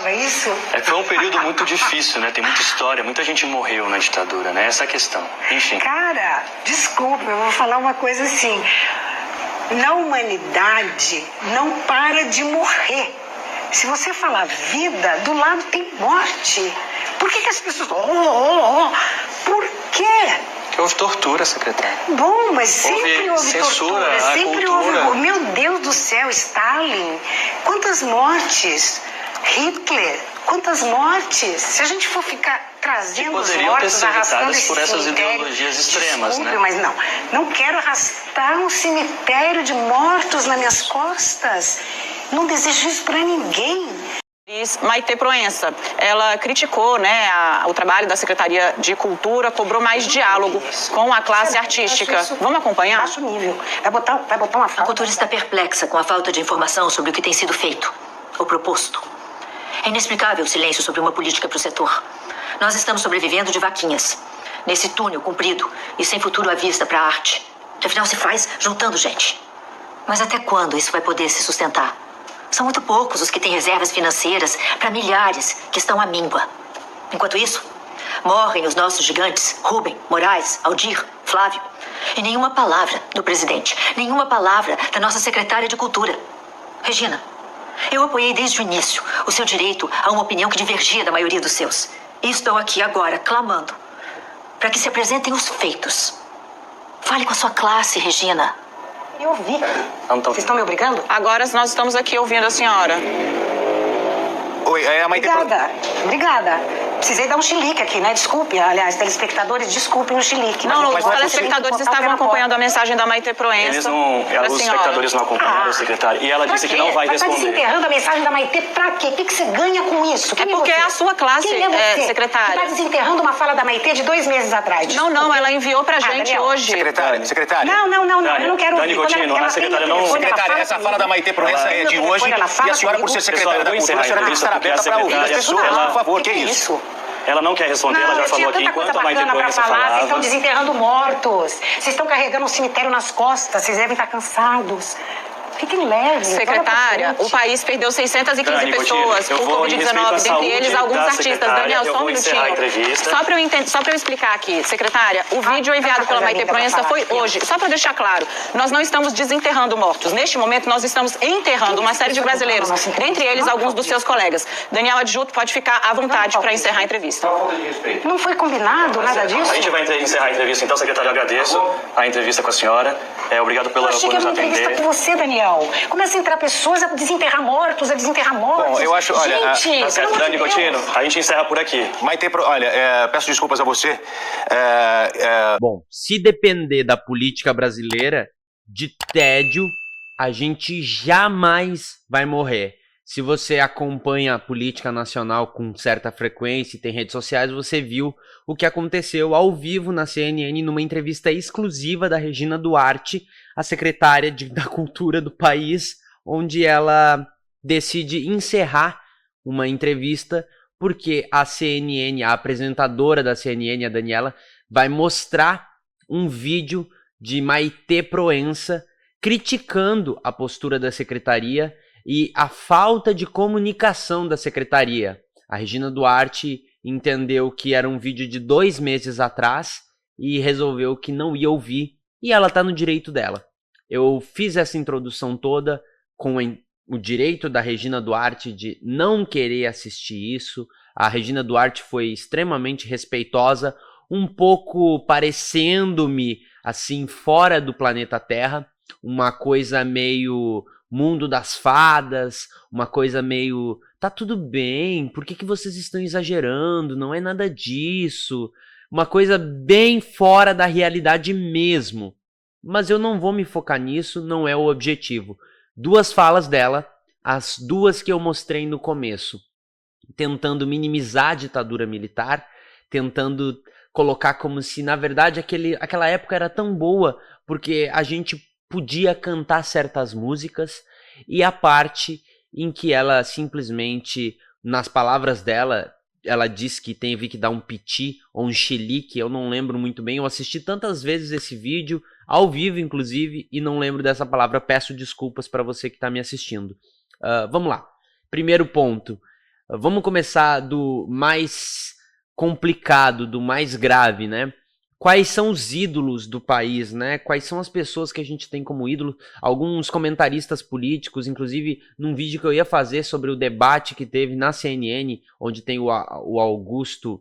Isso? Foi um período muito difícil, né? Tem muita história, muita gente morreu na ditadura, né? Essa é a questão. Enfim. Cara, desculpa, eu vou falar uma coisa assim. Na humanidade, não para de morrer. Se você falar vida, do lado tem morte. Por que as pessoas... Por quê? Que houve tortura, secretária. Bom, mas sempre houve censura, tortura. Sempre cultura. houve... Meu Deus do céu, Stalin. Quantas mortes? Hitler. Quantas mortes? Se a gente for ficar trazendo os mortos, arrastando esse por essas cemitério... ideologias extremas, Desculpe, né? mas não quero arrastar um cemitério de mortos nas minhas costas. Não desejo isso para ninguém. Maite Proença, ela criticou, né, o trabalho da Secretaria de Cultura, cobrou mais diálogo com a classe artística. Vamos acompanhar? Baixo nível. Vai botar uma fala. A cultura está perplexa com a falta de informação sobre o que tem sido feito ou proposto. É inexplicável o silêncio sobre uma política para o setor. Nós estamos sobrevivendo de vaquinhas, nesse túnel comprido e sem futuro à vista para a arte. Que afinal se faz juntando gente. Mas até quando isso vai poder se sustentar? São muito poucos os que têm reservas financeiras para milhares que estão à míngua. Enquanto isso, morrem os nossos gigantes, Rubem, Moraes, Aldir, Flávio. E nenhuma palavra do presidente, nenhuma palavra da nossa secretária de Cultura. Regina, eu apoiei desde o início o seu direito a uma opinião que divergia da maioria dos seus. E estou aqui agora, clamando, para que se apresentem os feitos. Fale com a sua classe, Regina. Eu ouvi. Vocês estão me obrigando? Agora nós estamos aqui ouvindo a senhora. Oi, é a Maite... Obrigada. Precisei dar um chilique aqui, né? Desculpe, aliás, telespectadores, desculpem o chilique. Não, os telespectadores estavam acompanhando a mensagem da Maite Proença. Os espectadores não acompanharam, secretária. E ela disse que não vai responder. Vai estar desenterrando a mensagem da Maite pra quê? O que você ganha com isso? É porque é a sua classe, secretária. Você está desenterrando uma fala da Maite de 2 meses atrás. Não, ela enviou pra gente Daniel. Hoje. Secretária. Não, eu não quero Dani Gotino, a secretária não... Secretária, essa fala da Maite Proença é de hoje e a senhora, por ser secretária da Cultura, a senhora tem que estar aberta para ouvir as pessoas, por favor, que isso? Ela não quer responder, ela já falou aqui. Enquanto a Maite Proença falava... Vocês estão desenterrando mortos. Vocês estão carregando um cemitério nas costas. Vocês devem estar cansados. Fiquem leves. Secretária, o país perdeu 615 pessoas por Covid-19, dentre eles alguns artistas. Daniel, só um minutinho. Só para eu explicar aqui, secretária, o vídeo enviado pela Maite Proença foi hoje. Só para deixar claro, nós não estamos desenterrando mortos. Neste momento, nós estamos enterrando uma série de brasileiros, dentre eles alguns dos seus colegas. Daniel Adjuto pode ficar à vontade para encerrar a entrevista. Não foi combinado nada disso? A gente vai encerrar a entrevista, então, secretária, eu agradeço a entrevista com a senhora. Obrigado por nos atender. Eu achei que era uma entrevista com você, Daniel. Começa a entrar pessoas a desenterrar mortos. Bom, eu acho, olha... Gente, Dani Gotino, a gente encerra por aqui. Olha, peço desculpas a você. Bom, se depender da política brasileira, de tédio, a gente jamais vai morrer. Se você acompanha a política nacional com certa frequência e tem redes sociais, você viu o que aconteceu ao vivo na CNN numa entrevista exclusiva da Regina Duarte, a secretária da Cultura do país, onde ela decide encerrar uma entrevista porque a CNN, a apresentadora da CNN, a Daniela, vai mostrar um vídeo de Maite Proença criticando a postura da secretaria e a falta de comunicação da secretaria. A Regina Duarte entendeu que era um vídeo de 2 meses atrás e resolveu que não ia ouvir, e ela tá no direito dela. Eu fiz essa introdução toda com o direito da Regina Duarte de não querer assistir isso. A Regina Duarte foi extremamente respeitosa, um pouco parecendo-me assim fora do planeta Terra, uma coisa meio mundo das fadas, uma coisa meio, tá tudo bem, por que vocês estão exagerando, não é nada disso, uma coisa bem fora da realidade mesmo. Mas eu não vou me focar nisso, não é o objetivo. 2 falas dela, as 2 que eu mostrei no começo, tentando minimizar a ditadura militar, tentando colocar como se, na verdade, aquela época era tão boa, porque a gente podia cantar certas músicas, e a parte em que ela simplesmente, nas palavras dela, ela diz que teve que dar um piti ou um chilique, eu não lembro muito bem, eu assisti tantas vezes esse vídeo, ao vivo inclusive, e não lembro dessa palavra, peço desculpas para você que está me assistindo. Vamos lá, primeiro ponto, Vamos começar do mais complicado, do mais grave, né? Quais são os ídolos do país, né? Quais são as pessoas que a gente tem como ídolo? Alguns comentaristas políticos, inclusive num vídeo que eu ia fazer sobre o debate que teve na CNN, onde tem o Augusto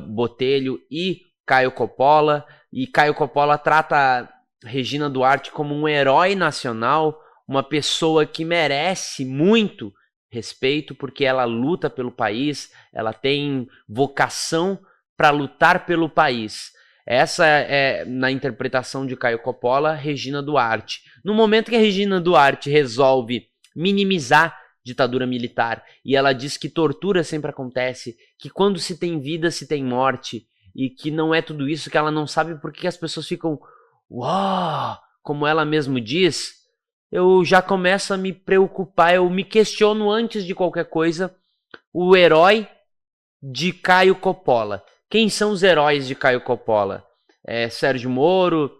Botelho e Caio Coppola, e Caio Coppola trata Regina Duarte como um herói nacional, uma pessoa que merece muito respeito, porque ela luta pelo país, ela tem vocação para lutar pelo país. Essa é, na interpretação de Caio Coppola, Regina Duarte. No momento que a Regina Duarte resolve minimizar ditadura militar, e ela diz que tortura sempre acontece, que quando se tem vida, se tem morte, e que não é tudo isso, que ela não sabe por que as pessoas ficam uau, como ela mesmo diz, eu já começo a me preocupar, eu me questiono antes de qualquer coisa, o herói de Caio Coppola. Quem são os heróis de Caio Coppola? É Sérgio Moro?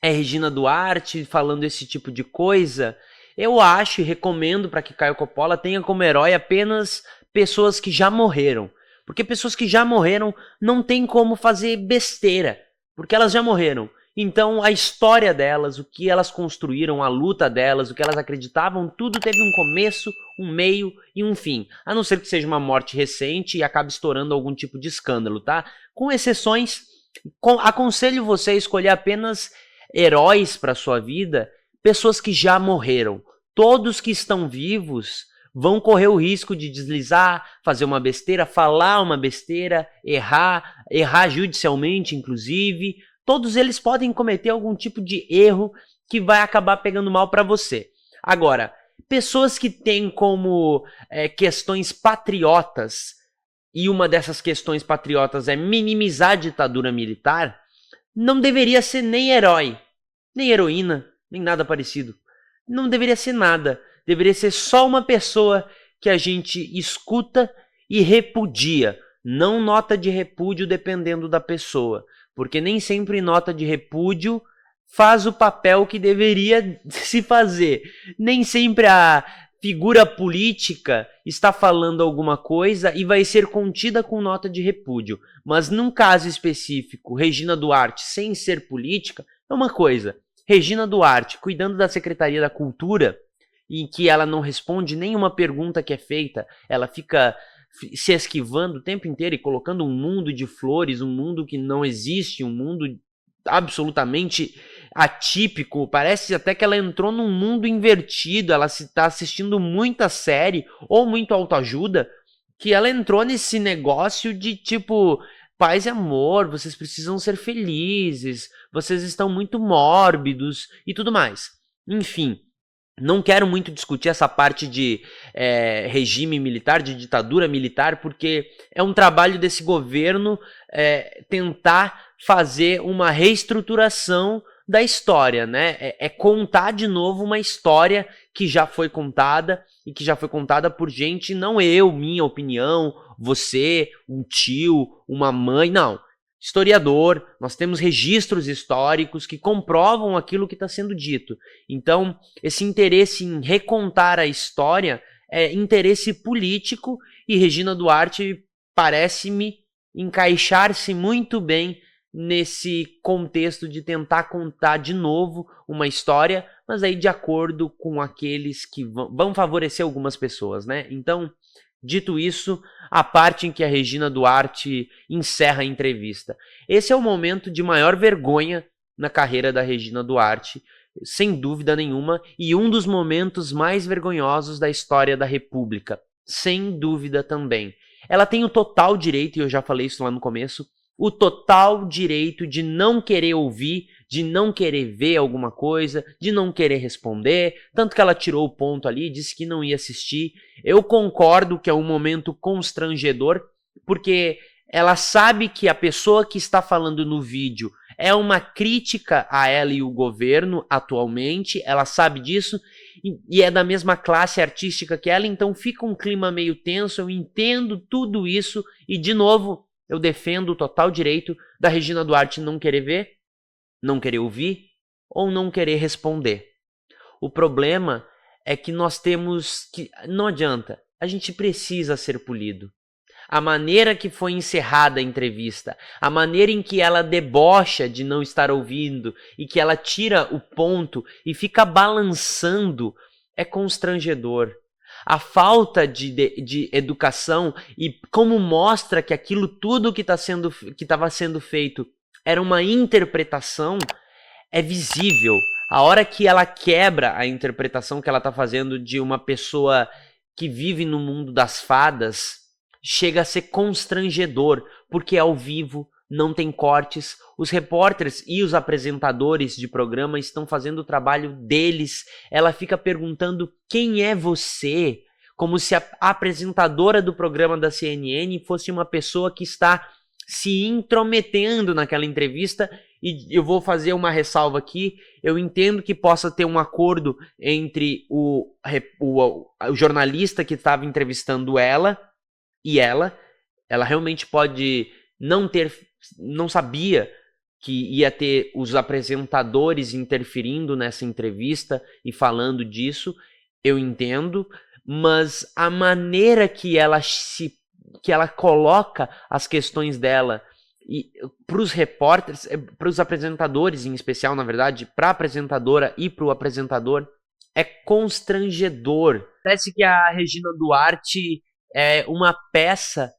É Regina Duarte falando esse tipo de coisa? Eu acho e recomendo para que Caio Coppola tenha como herói apenas pessoas que já morreram. Porque pessoas que já morreram não tem como fazer besteira, porque elas já morreram. Então a história delas, o que elas construíram, a luta delas, o que elas acreditavam, tudo teve um começo, um meio e um fim. A não ser que seja uma morte recente e acabe estourando algum tipo de escândalo, tá? Com exceções, aconselho você a escolher apenas heróis para sua vida, pessoas que já morreram. Todos que estão vivos vão correr o risco de deslizar, fazer uma besteira, falar uma besteira, errar judicialmente, inclusive. Todos eles podem cometer algum tipo de erro que vai acabar pegando mal para você. Agora, pessoas que têm como questões patriotas, e uma dessas questões patriotas é minimizar a ditadura militar, não deveria ser nem herói, nem heroína, nem nada parecido. Não deveria ser nada. Deveria ser só uma pessoa que a gente escuta e repudia. Não nota de repúdio dependendo da pessoa. Porque nem sempre nota de repúdio faz o papel que deveria se fazer. Nem sempre a figura política está falando alguma coisa e vai ser contida com nota de repúdio. Mas num caso específico, Regina Duarte, sem ser política, é uma coisa. Regina Duarte, cuidando da Secretaria da Cultura, em que ela não responde nenhuma pergunta que é feita, ela fica se esquivando o tempo inteiro e colocando um mundo de flores, um mundo que não existe, um mundo absolutamente atípico. Parece até que ela entrou num mundo invertido, ela está assistindo muita série ou muito autoajuda, que ela entrou nesse negócio de tipo, paz e amor, vocês precisam ser felizes, vocês estão muito mórbidos e tudo mais. Enfim, não quero muito discutir essa parte de regime militar, de ditadura militar, porque é um trabalho desse governo tentar fazer uma reestruturação da história, né? É contar de novo uma história que já foi contada e que já foi contada por gente, não eu, minha opinião, você, um tio, uma mãe, não. Historiador, nós temos registros históricos que comprovam aquilo que está sendo dito. Então, esse interesse em recontar a história é interesse político e Regina Duarte parece-me encaixar-se muito bem nesse contexto de tentar contar de novo uma história, mas aí de acordo com aqueles que vão favorecer algumas pessoas, né? Então, dito isso, a parte em que a Regina Duarte encerra a entrevista. Esse é o momento de maior vergonha na carreira da Regina Duarte, sem dúvida nenhuma, e um dos momentos mais vergonhosos da história da República, sem dúvida também. Ela tem o total direito, e eu já falei isso lá no começo, o total direito de não querer ouvir, de não querer ver alguma coisa, de não querer responder, tanto que ela tirou o ponto ali, disse que não ia assistir. Eu concordo que é um momento constrangedor, porque ela sabe que a pessoa que está falando no vídeo é uma crítica a ela e o governo atualmente, ela sabe disso, e é da mesma classe artística que ela, então fica um clima meio tenso, eu entendo tudo isso, e de novo, eu defendo o total direito da Regina Duarte não querer ver, não querer ouvir ou não querer responder. O problema é que nós temos que... Não adianta. a gente precisa ser polido. A maneira que foi encerrada a entrevista, a maneira em que ela debocha de não estar ouvindo e que ela tira o ponto e fica balançando é constrangedor. A falta de educação e como mostra que aquilo tudo que estava sendo feito era uma interpretação é visível. A hora que ela quebra a interpretação que ela está fazendo de uma pessoa que vive no mundo das fadas, chega a ser constrangedor, porque é ao vivo, não tem cortes, os repórteres e os apresentadores de programa estão fazendo o trabalho deles. Ela fica perguntando quem é você, como se a apresentadora do programa da CNN fosse uma pessoa que está se intrometendo naquela entrevista. E eu vou fazer uma ressalva aqui, eu entendo que possa ter um acordo entre o jornalista que estava entrevistando ela e ela realmente pode não sabia que ia ter os apresentadores interferindo nessa entrevista e falando disso, eu entendo, mas a maneira que ela coloca as questões dela e para os repórteres, para os apresentadores em especial, na verdade, para a apresentadora e para o apresentador, é constrangedor. Parece que a Regina Duarte é uma peça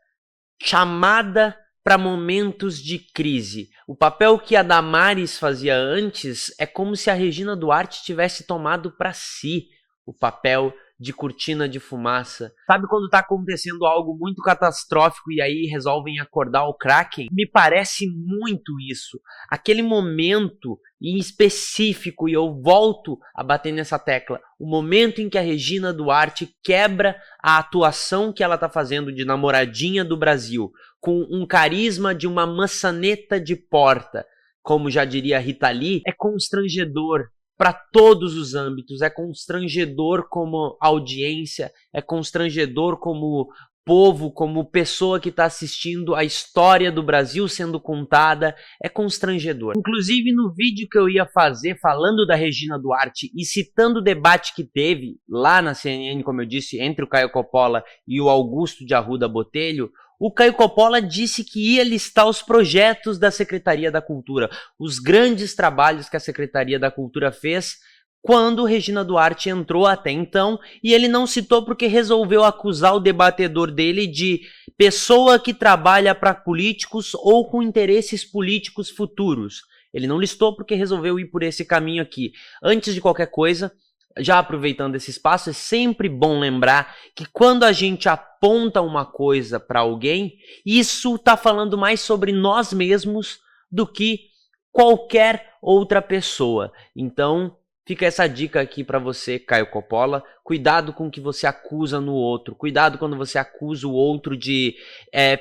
chamada para momentos de crise. O papel que a Damares fazia antes é como se a Regina Duarte tivesse tomado para si o papel de cortina de fumaça. Sabe quando tá acontecendo algo muito catastrófico e aí resolvem acordar o Kraken? Me parece muito isso. Aquele momento em específico, e eu volto a bater nessa tecla, o momento em que a Regina Duarte quebra a atuação que ela tá fazendo de namoradinha do Brasil, com um carisma de uma maçaneta de porta, como já diria Rita Lee, é constrangedor. Para todos os âmbitos, é constrangedor como audiência, é constrangedor como povo, como pessoa que está assistindo a história do Brasil sendo contada, é constrangedor. Inclusive no vídeo que eu ia fazer falando da Regina Duarte e citando o debate que teve lá na CNN, como eu disse, entre o Caio Coppola e o Augusto de Arruda Botelho, o Caio Coppola disse que ia listar os projetos da Secretaria da Cultura, os grandes trabalhos que a Secretaria da Cultura fez quando Regina Duarte entrou até então, e ele não citou porque resolveu acusar o debatedor dele de pessoa que trabalha para políticos ou com interesses políticos futuros. Ele não listou porque resolveu ir por esse caminho aqui. Antes de qualquer coisa, já aproveitando esse espaço, é sempre bom lembrar que quando a gente aponta uma coisa para alguém, isso está falando mais sobre nós mesmos do que qualquer outra pessoa. Então, fica essa dica aqui para você, Caio Coppola. Cuidado com o que você acusa no outro. Cuidado quando você acusa o outro de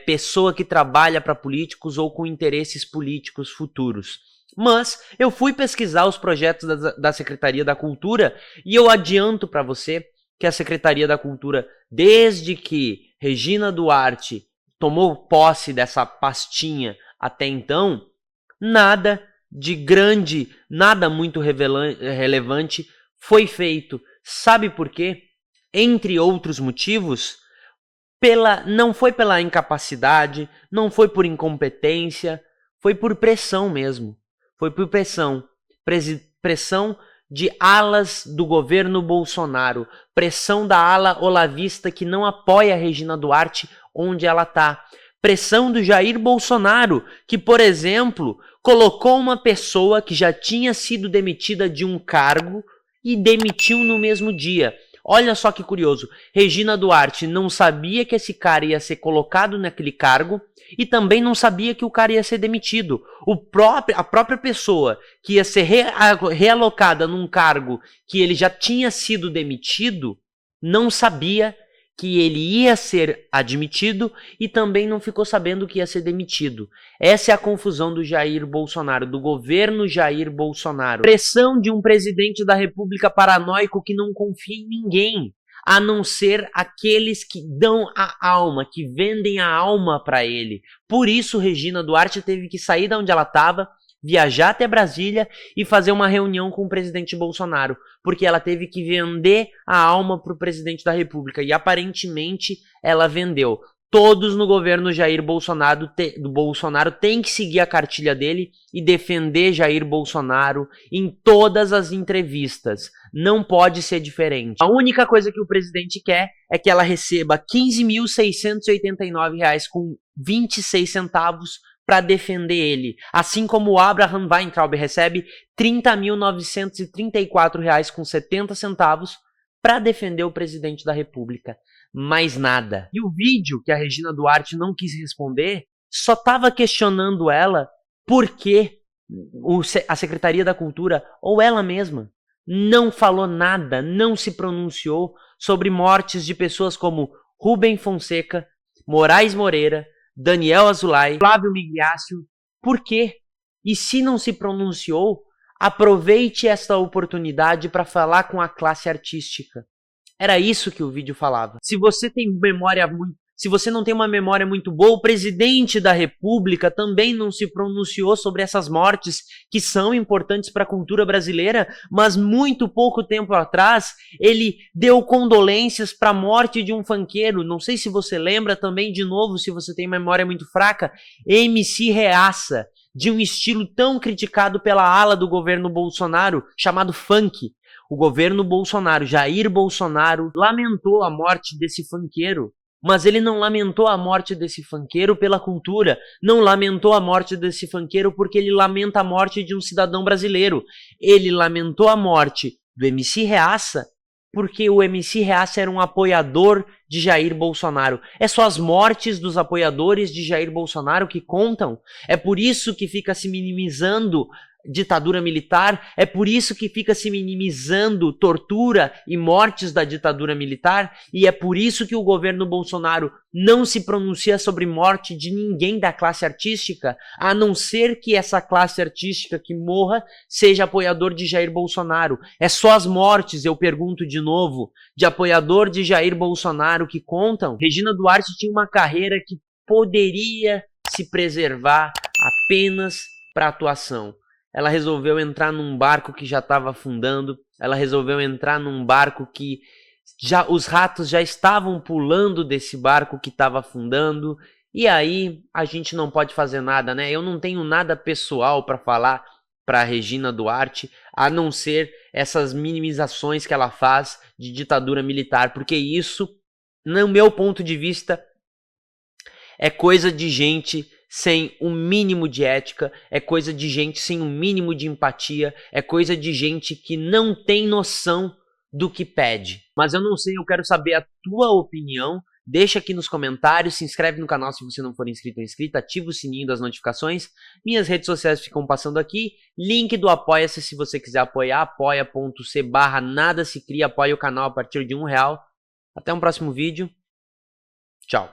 pessoa que trabalha para políticos ou com interesses políticos futuros. Mas eu fui pesquisar os projetos da Secretaria da Cultura e eu adianto para você que a Secretaria da Cultura, desde que Regina Duarte tomou posse dessa pastinha até então, nada de grande, nada muito relevante foi feito. Sabe por quê? Entre outros motivos, não foi pela incapacidade, não foi por incompetência, foi por pressão mesmo. Foi por pressão de alas do governo Bolsonaro, pressão da ala olavista que não apoia a Regina Duarte onde ela está, pressão do Jair Bolsonaro, que, por exemplo, colocou uma pessoa que já tinha sido demitida de um cargo e demitiu no mesmo dia. Olha só que curioso, Regina Duarte não sabia que esse cara ia ser colocado naquele cargo e também não sabia que o cara ia ser demitido. A própria pessoa que ia ser realocada num cargo que ele já tinha sido demitido, não sabia que ele ia ser admitido e também não ficou sabendo que ia ser demitido. Essa é a confusão do Jair Bolsonaro, do governo Jair Bolsonaro. Pressão de um presidente da República paranoico que não confia em ninguém, a não ser aqueles que dão a alma, que vendem a alma para ele. Por isso Regina Duarte teve que sair de onde ela estava, viajar até Brasília e fazer uma reunião com o presidente Bolsonaro, porque ela teve que vender a alma para o presidente da República, e aparentemente ela vendeu. Todos no governo Jair Bolsonaro, têm que seguir a cartilha dele e defender Jair Bolsonaro em todas as entrevistas. Não pode ser diferente. A única coisa que o presidente quer é que ela receba R$ 15.689,26 para defender ele. Assim como o Abraham Weintraub recebe R$ 30.934,70 para defender o presidente da República. Mais nada. E o vídeo que a Regina Duarte não quis responder só estava questionando ela porque a Secretaria da Cultura, ou ela mesma, não falou nada, não se pronunciou sobre mortes de pessoas como Rubem Fonseca, Moraes Moreira, Daniel Azulay, Flávio Migliaccio. Por quê? E se não se pronunciou, aproveite esta oportunidade para falar com a classe artística. Era isso que o vídeo falava. Se você não tem uma memória muito boa, o presidente da República também não se pronunciou sobre essas mortes que são importantes para a cultura brasileira, mas muito pouco tempo atrás ele deu condolências para a morte de um funkeiro. Não sei se você lembra também, de novo, se você tem memória muito fraca, MC Reaça, de um estilo tão criticado pela ala do governo Bolsonaro, chamado funk. O governo Bolsonaro, Jair Bolsonaro, lamentou a morte desse funkeiro, mas ele não lamentou a morte desse funkeiro pela cultura, não lamentou a morte desse funkeiro porque ele lamenta a morte de um cidadão brasileiro. Ele lamentou a morte do MC Reaça porque o MC Reaça era um apoiador de Jair Bolsonaro. É só as mortes dos apoiadores de Jair Bolsonaro que contam. É por isso que fica se minimizando ditadura militar, é por isso que fica se minimizando tortura e mortes da ditadura militar, e é por isso que o governo Bolsonaro não se pronuncia sobre morte de ninguém da classe artística, a não ser que essa classe artística que morra seja apoiador de Jair Bolsonaro. É só as mortes, eu pergunto de novo, de apoiador de Jair Bolsonaro que contam. Regina Duarte tinha uma carreira que poderia se preservar apenas para atuação. Ela resolveu entrar num barco que já estava afundando, ela resolveu entrar num barco que os ratos já estavam pulando desse barco que estava afundando, e aí a gente não pode fazer nada, né? Eu não tenho nada pessoal para falar para Regina Duarte, a não ser essas minimizações que ela faz de ditadura militar, porque isso, no meu ponto de vista, é coisa de gente sem um mínimo de ética, é coisa de gente sem um mínimo de empatia, é coisa de gente que não tem noção do que pede. Mas eu não sei, eu quero saber a tua opinião. Deixa aqui nos comentários, se inscreve no canal se você não for inscrito ou inscrita, ativa o sininho das notificações. Minhas redes sociais ficam passando aqui. Link do Apoia-se se você quiser apoiar, apoia.c/nada se cria, apoia o canal a partir de R$1. Até um próximo vídeo. Tchau.